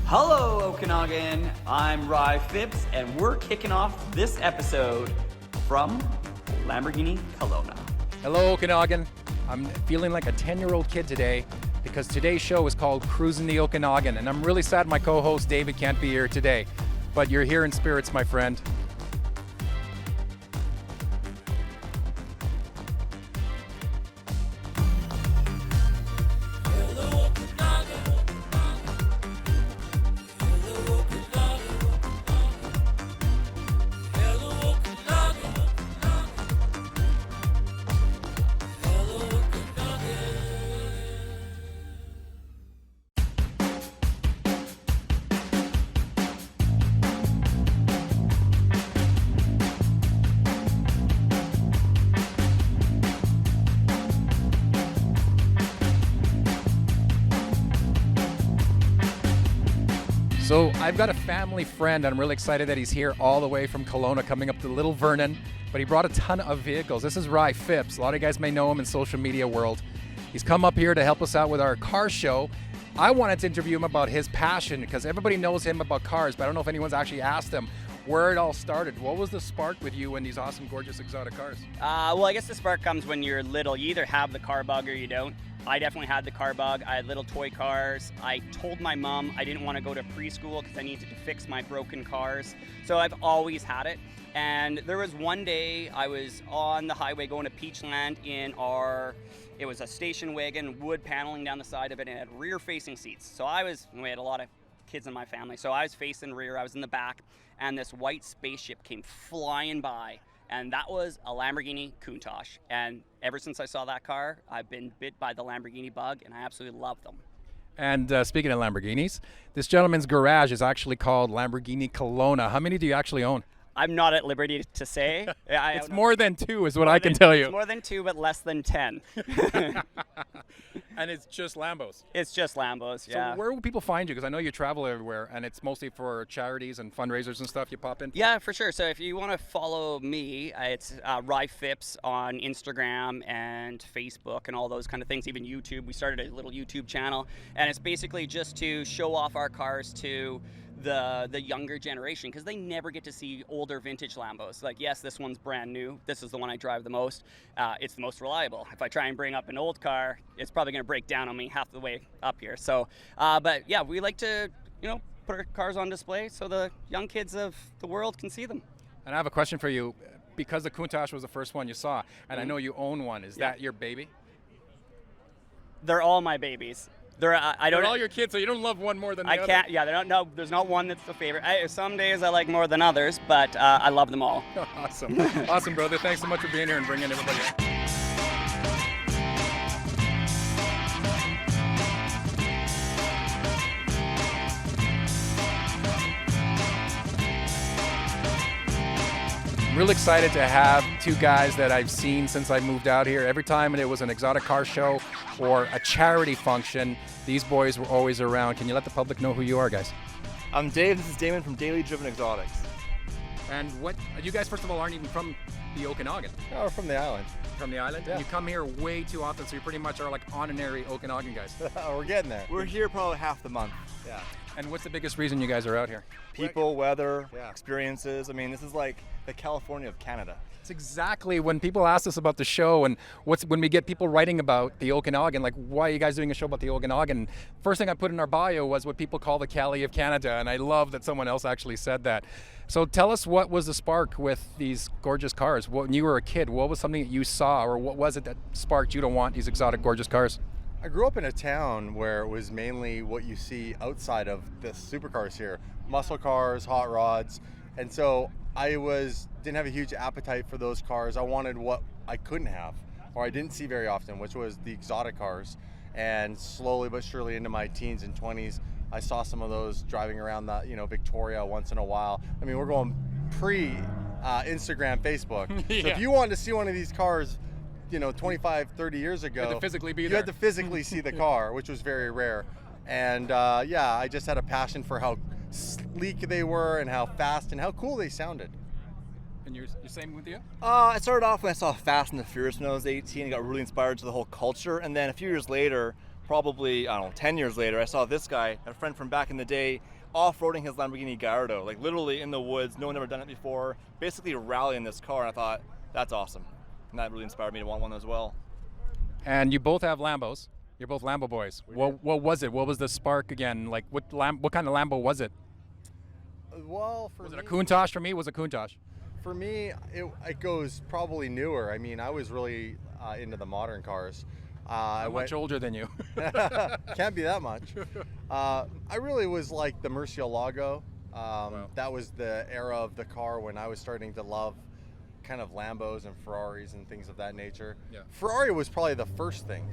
Hello Okanagan, I'm Raffi, and we're kicking off this episode from Lamborghini Kelowna. Hello Okanagan, I'm feeling like a 10-year-old kid today because today's show is called Cruising the Okanagan, and I'm really sad my co-host David can't be here today, but you're here in spirits, my friend. So I've got a family friend, and I'm really excited that he's here all the way from Kelowna, coming up to Little Vernon, but he brought a ton of vehicles. This is Raffi. A lot of you guys may know him in social media world. He's come up here to help us out with our car show. I wanted to interview him about his passion because everybody knows him about cars, but I don't know if anyone's actually asked him where it all started. What was the spark with you and these awesome, gorgeous, exotic cars? Well, I guess the spark comes when you're little. You either have the car bug or you don't. I definitely had the car bug. I had little toy cars. I told my mom I didn't want to go to preschool because I needed to fix my broken cars. So I've always had it. And there was one day I was on the highway going to Peachland in it was a station wagon, wood paneling down the side of it, and it had rear-facing seats. So we had a lot of kids in my family. So I was facing rear, I was in the back, and this white spaceship came flying by. And that was a Lamborghini Countach. And ever since I saw that car, I've been bit by the Lamborghini bug, and I absolutely love them. And speaking of Lamborghinis, this gentleman's garage is actually called Lamborghini Kelowna. How many do you actually own? I'm not at liberty to say. It's more than two is what I can tell you. It's more than two, but less than 10. And it's just Lambos. It's just Lambos, yeah. So where will people find you? Because I know you travel everywhere, and it's mostly for charities and fundraisers and stuff you pop in. Yeah, for sure. So if you want to follow me, it's Raffi on Instagram and Facebook and all those kind of things, even YouTube. We started a little YouTube channel, and it's basically just to show off our cars to the younger generation, because they never get to see older vintage Lambos. Like, yes, this one's brand new. This is the one I drive the most. It's the most reliable. If I try and bring up an old car, it's probably going to break down on me half the way up here. So, but yeah, we like to, put our cars on display so the young kids of the world can see them. And I have a question for you. Because the Countach was the first one you saw, and I know you own one, is that your baby? They're all my babies. They're all your kids, so you don't love one more than the other. I can't. Yeah, there's not one that's the favorite. Some days I like more than others, but I love them all. Awesome, awesome, brother. Thanks so much for being here and bringing everybody up. I'm really excited to have two guys that I've seen since I moved out here. Every time it was an exotic car show or a charity function, these boys were always around. Can you let the public know who you are, guys? I'm Dave. This is Damon from Daily Driven Exotics. And you guys, first of all, aren't even from the Okanagan. No, we're from the island. From the island? Yeah. You come here way too often, so you pretty much are like honorary Okanagan guys. We're getting there. We're here probably half the month. Yeah. And what's the biggest reason you guys are out here? People, weather, experiences. I mean, this is like the California of Canada. It's exactly when people ask us about the show and when we get people writing about the Okanagan, like, why are you guys doing a show about the Okanagan? First thing I put in our bio was what people call the Cali of Canada, and I love that someone else actually said that. So tell us, what was the spark with these gorgeous cars? When you were a kid, what was something that you saw, or what was it that sparked you to want these exotic, gorgeous cars? I grew up in a town where it was mainly what you see outside of the supercars here. Muscle cars, hot rods. And so I didn't have a huge appetite for those cars. I wanted what I couldn't have, or I didn't see very often, which was the exotic cars. And slowly but surely into my teens and 20s, I saw some of those driving around the, Victoria once in a while. I mean, we're going pre-Instagram, Facebook. Yeah. So if you wanted to see one of these cars, 25, 30 years ago, you had to physically be there. You had to physically see the car, which was very rare. And I just had a passion for how sleek they were and how fast and how cool they sounded. And you're same with you? I started off when I saw Fast and the Furious when I was 18 and got really inspired to the whole culture. And then a few years later, probably, I don't know, 10 years later, I saw this guy, a friend from back in the day, off-roading his Lamborghini Gallardo, like literally in the woods, no one ever done it before, basically rallying this car, and I thought, that's awesome. And that really inspired me to want one as well. And you both have Lambos. You're both Lambo boys. What was it? What was the spark again? Like what kind of Lambo was it? Well, Was it a Countach for me? Was it Countach? For me, it goes probably newer. I mean, I was really into the modern cars. I'm much older than you. Can't be that much. I really was like the Murcielago. Wow. That was the era of the car when I was starting to love kind of Lambos and Ferraris and things of that nature. Yeah. Ferrari was probably the first thing.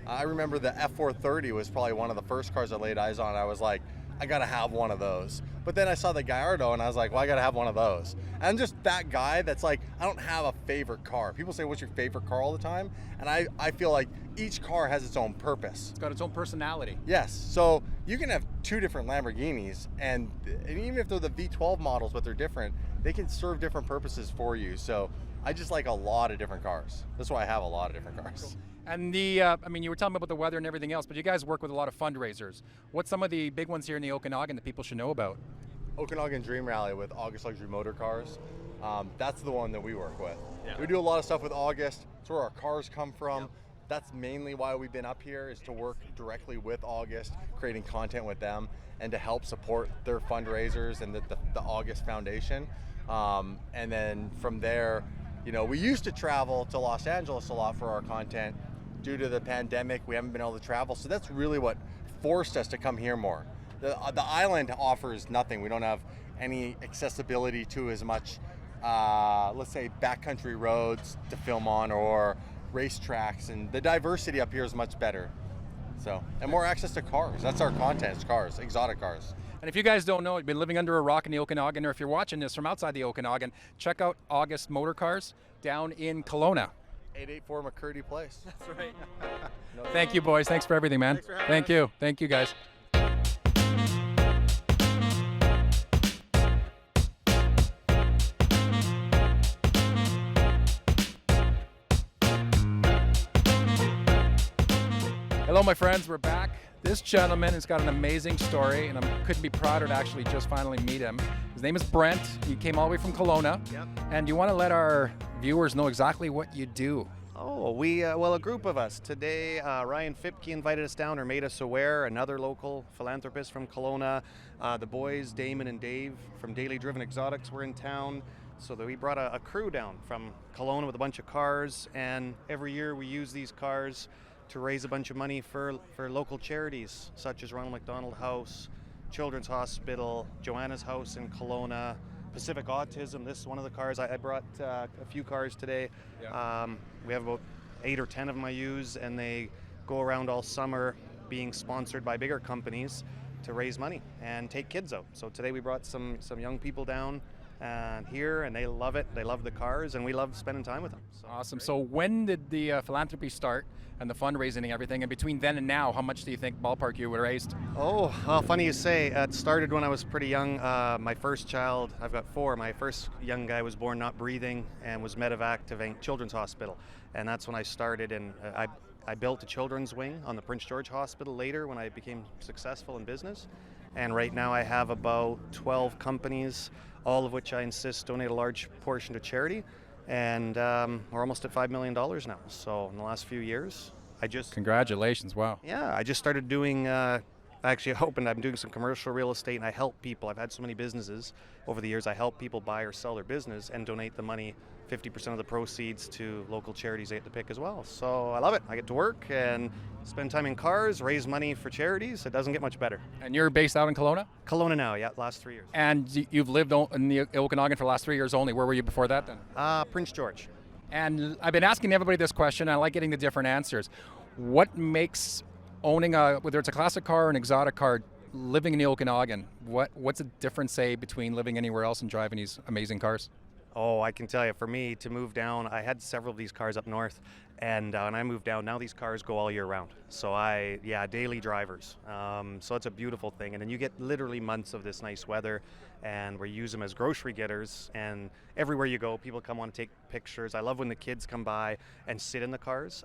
I remember the F430 was probably one of the first cars I laid eyes on. I was like, I gotta have one of those. But then I saw the Gallardo and I was like, well, I gotta have one of those. And I'm just that guy that's like, I don't have a favorite car. People say, what's your favorite car all the time? And I feel like each car has its own purpose. It's got its own personality. Yes, so you can have two different Lamborghinis, and even if they're the V12 models, but they're different, they can serve different purposes for you. So I just like a lot of different cars. That's why I have a lot of different cars. And I mean, you were telling me about the weather and everything else, but you guys work with a lot of fundraisers. What's some of the big ones here in the Okanagan that people should know about? Okanagan Dream Rally with August Luxury Motor Cars. That's the one that we work with. Yeah. We do a lot of stuff with August. It's where our cars come from. Yep. That's mainly why we've been up here, is to work directly with August, creating content with them, and to help support their fundraisers and the August Foundation. And then from there, you know, we used to travel to Los Angeles a lot for our content. Due to the pandemic, we haven't been able to travel, so that's really what forced us to come here more. The island offers nothing. We don't have any accessibility to as much, let's say, backcountry roads to film on, or racetracks, and the diversity up here is much better. So, and more access to cars. That's our content, it's cars, exotic cars. And if you guys don't know, you've been living under a rock in the Okanagan, or if you're watching this from outside the Okanagan, check out August Motor Cars down in Kelowna. 884 McCurdy Place. That's right. Thank you, boys. Thanks for everything, man. Thanks for having Thank us. you. Thank you, guys. Hello, my friends. We're back. This gentleman has got an amazing story, and I couldn't be prouder to actually just finally meet him. His name is Brent. He came all the way from Kelowna. Yep. And you want to let our viewers know exactly what you do. Oh, well, a group of us. Today, Ryan Fipke invited us down, or made us aware, another local philanthropist from Kelowna. The boys, Damon and Dave from Daily Driven Exotics, were in town. So we brought a crew down from Kelowna with a bunch of cars, and every year we use these cars to raise a bunch of money for local charities, such as Ronald McDonald House, Children's Hospital, Joanna's House in Kelowna, Pacific Autism. This is one of the cars. I brought a few cars today. Yeah. We have about 8 or 10 of them I use, and they go around all summer being sponsored by bigger companies to raise money and take kids out. So today we brought some young people down here, and they love it. They love the cars, and we love spending time with them. So Awesome. So when did the philanthropy start and the fundraising and everything? And between then and now, how much do you think ballpark you would have raised? Oh, well, funny you say. It started when I was pretty young. My first child, I've got 4. My first young guy was born not breathing and was medevac to Children's Hospital. And that's when I started. And I built a children's wing on the Prince George Hospital later when I became successful in business. And right now I have about 12 companies, all of which I insist donate a large portion to charity. And we're almost at $5 million now. So in the last few years, Congratulations. Wow. yeah, I just started doing, actually I'm doing some commercial real estate, and I help people. I've had so many businesses over the years. I help people buy or sell their business and donate the money, 50% of the proceeds, to local charities they get to pick as well. So I love it. I get to work and spend time in cars, raise money for charities. It doesn't get much better. And you're based out in Kelowna? Kelowna now, yeah, last 3 years. And you've lived in the Okanagan for the last 3 years only. Where were you before that then? Prince George. And I've been asking everybody this question, and I like getting the different answers. What makes owning whether it's a classic car or an exotic car, living in the Okanagan, what's the difference, say, between living anywhere else and driving these amazing cars? Oh, I can tell you, for me to move down, I had several of these cars up north, and when I moved down, now these cars go all year round. So daily drivers. So it's a beautiful thing. And then you get literally months of this nice weather, and we use them as grocery getters. And everywhere you go, people come want to take pictures. I love when the kids come by and sit in the cars.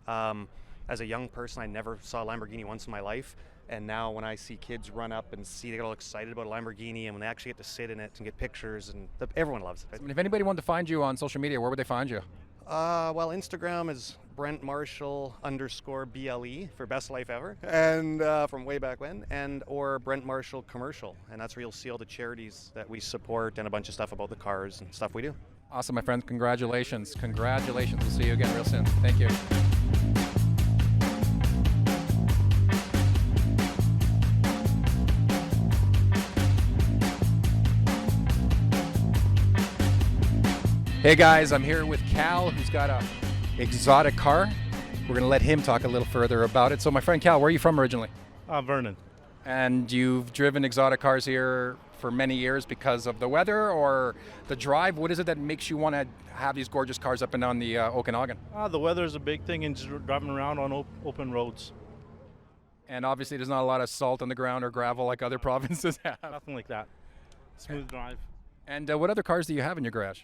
As a young person, I never saw a Lamborghini once in my life. And now when I see kids run up and see they get all excited about a Lamborghini, and when they actually get to sit in it and get pictures, and everyone loves it. And if anybody wanted to find you on social media, where would they find you? Well, Instagram is Brent Marshall _BLE for Best Life Ever, and from way back when, and or Brent Marshall Commercial, and that's where you'll see all the charities that we support and a bunch of stuff about the cars and stuff we do. Awesome, my friends. Congratulations. Congratulations. We'll see you again real soon. Thank you. Hey guys, I'm here with Cal, who's got a exotic car. We're gonna let him talk a little further about it. So my friend Cal, where are you from originally? Vernon. And you've driven exotic cars here for many years because of the weather or the drive? What is it that makes you want to have these gorgeous cars up and down the Okanagan? The weather is a big thing and just driving around on open roads. And obviously there's not a lot of salt on the ground or gravel like other provinces have. Nothing like that. Smooth drive. And what other cars do you have in your garage?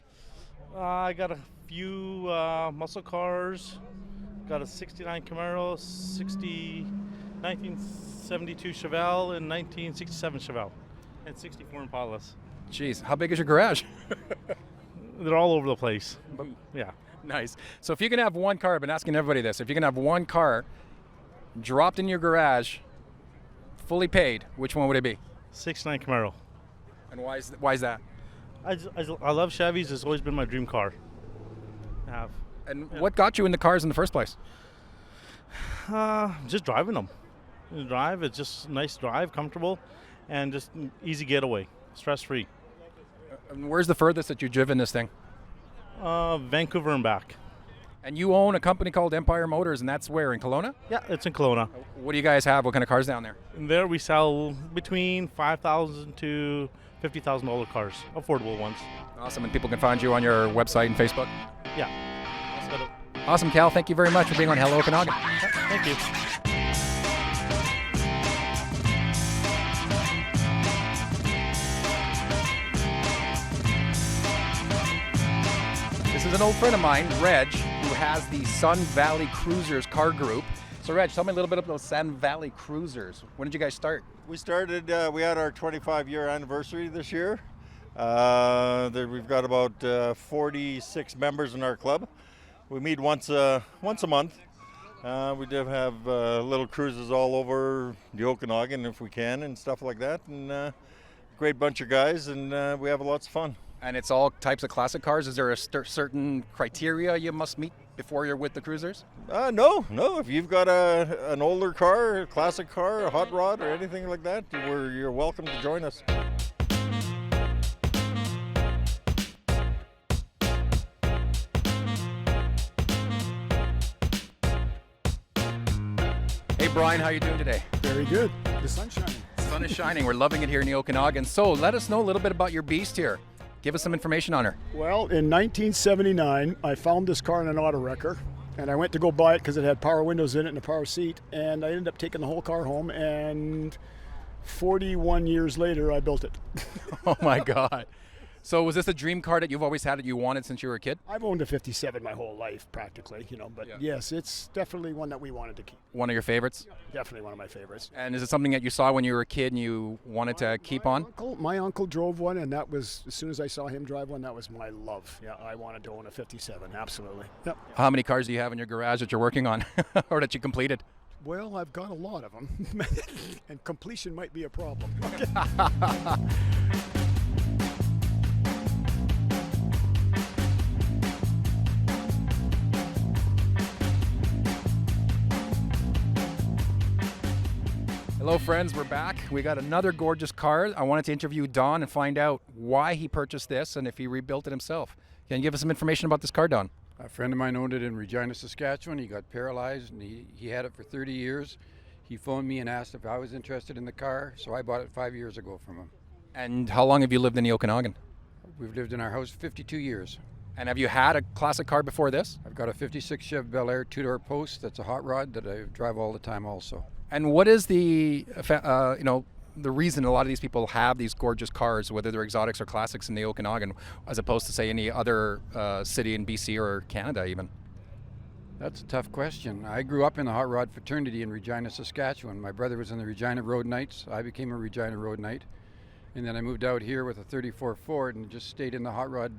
I got a few muscle cars. Got a 69 Camaro, 1972 Chevelle, and 1967 Chevelle, and 64 Impalas. Jeez, how big is your garage? They're all over the place, but yeah. Nice. So if you can have one car, I've been asking everybody this, if you can have one car dropped in your garage, fully paid, which one would it be? 69 Camaro. And why is that? I love Chevys. It's always been my dream car to have. And what got you in the cars in the first place? Just driving them. The drive, it's just nice drive, comfortable, and just easy getaway, stress-free. And where's the furthest that you've driven this thing? Vancouver and back. And you own a company called Empire Motors, and that's where, in Kelowna? Yeah, it's in Kelowna. What do you guys have? What kind of cars down there? And there we sell between $5,000 to $50,000 cars, affordable ones. Awesome, and people can find you on your website and Facebook? Yeah. Awesome, Cal. Thank you very much for being on Hello Okanagan. Thank you. This is an old friend of mine, Reg, who has the Sun Valley Cruisers car group. So Reg, tell me a little bit about those Sun Valley Cruisers. When did you guys start? We started, we had our 25-year anniversary this year. We've got about 46 members in our club. We meet once a month. We do have little cruises all over the Okanagan if we can and stuff like that. And great bunch of guys, and we have lots of fun. And it's all types of classic cars. Is there a certain criteria you must meet before you're with the cruisers? No. If you've got an older car, a classic car, a hot rod, or anything like that, you're welcome to join us. Hey Brian, how are you doing today? Very good. The sun's shining. The sun is shining. We're loving it here in the Okanagan. So let us know a little bit about your beast here. Give us some information on her. Well, in 1979, I found this car in an auto wrecker, and I went to go buy it because it had power windows in it and a power seat, and I ended up taking the whole car home, and 41 years later, I built it. Oh my God. So was this a dream car that you've always had that you wanted since you were a kid? I've owned a 57 my whole life, practically, but Yeah. Yes, it's definitely one that we wanted to keep. One of your favorites? Definitely one of my favorites. And is it something that you saw when you were a kid and you wanted to keep on? My uncle drove one, and that was, as soon as I saw him drive one, that was my love. Yeah, I wanted to own a 57, absolutely. Yep. How many cars do you have in your garage that you're working on or that you completed? Well, I've got a lot of them, and completion might be a problem. Hello friends, we're back. We got another gorgeous car. I wanted to interview Don and find out why he purchased this and if he rebuilt it himself. Can you give us some information about this car, Don? A friend of mine owned it in Regina, Saskatchewan. He got paralyzed and he had it for 30 years. He phoned me and asked if I was interested in the car, so I bought it 5 years ago from him. And how long have you lived in the Okanagan? We've lived in our house 52 years. And have you had a classic car before this? I've got a 56 Chev Bel Air two-door post that's a hot rod that I drive all the time also. And what is the reason a lot of these people have these gorgeous cars, whether they're exotics or classics in the Okanagan, as opposed to say any other city in BC or Canada even? That's a tough question. I grew up in the hot rod fraternity in Regina, Saskatchewan. My brother was in the Regina Road Knights. I became a Regina Road Knight. And then I moved out here with a 34 Ford and just stayed in the hot rod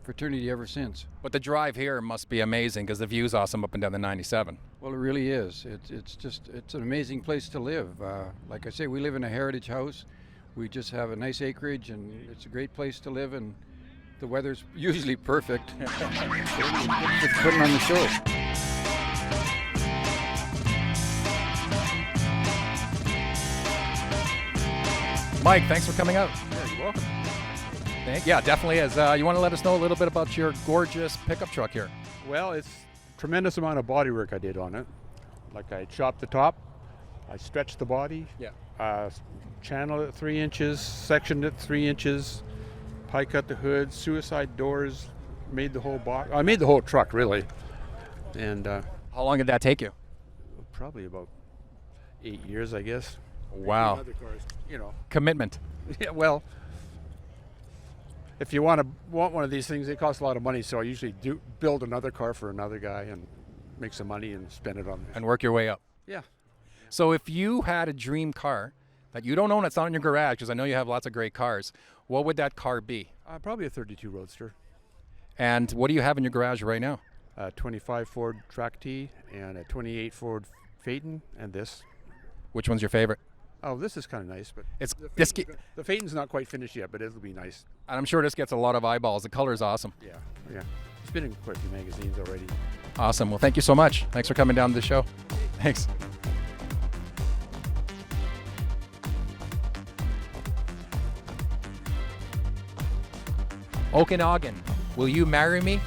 fraternity ever since. But the drive here must be amazing because the view's awesome up and down the 97. Well, it really is. It's an amazing place to live. Like I say, we live in a heritage house. We just have a nice acreage, and it's a great place to live, and the weather's usually perfect. It's putting on the show. Mike, thanks for coming out. Yeah, you're welcome. Yeah, definitely is. You want to let us know a little bit about your gorgeous pickup truck here? Well, it's tremendous amount of body work I did on it. Like I chopped the top, I stretched the body, channeled it 3 inches, sectioned it 3 inches, pie cut the hood, suicide doors, made the whole box. I made the whole truck really, and How long did that take you? probably about 8 years, I guess. Wow. Other cars, Commitment. Yeah, well, if you want one of these things, they cost a lot of money. So I usually do build another car for another guy and make some money and spend it on. And work your way up. Yeah. So if you had a dream car that you don't own, it's not in your garage, because I know you have lots of great cars, what would that car be? Probably a 32 Roadster. And what do you have in your garage right now? A 25 Ford Track T and a 28 Ford Phaeton and this. Which one's your favorite? Oh, this is kind of nice, but It's the this. the Phaeton's not quite finished yet, but it'll be nice. And I'm sure this gets a lot of eyeballs. The color's awesome. Yeah. It's been in quite a few magazines already. Awesome. Well, thank you so much. Thanks for coming down to the show. Thanks. Okanagan, will you marry me?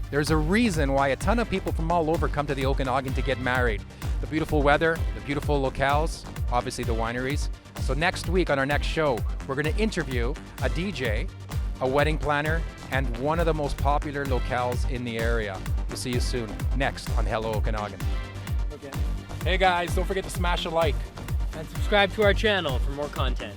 There's a reason why a ton of people from all over come to the Okanagan to get married. The beautiful weather, the beautiful locales, obviously the wineries. So next week on our next show, we're going to interview a DJ, a wedding planner, and one of the most popular locales in the area. We'll see you soon. Next on Hello Okanagan. Okay. Hey guys, don't forget to smash a like. And subscribe to our channel for more content.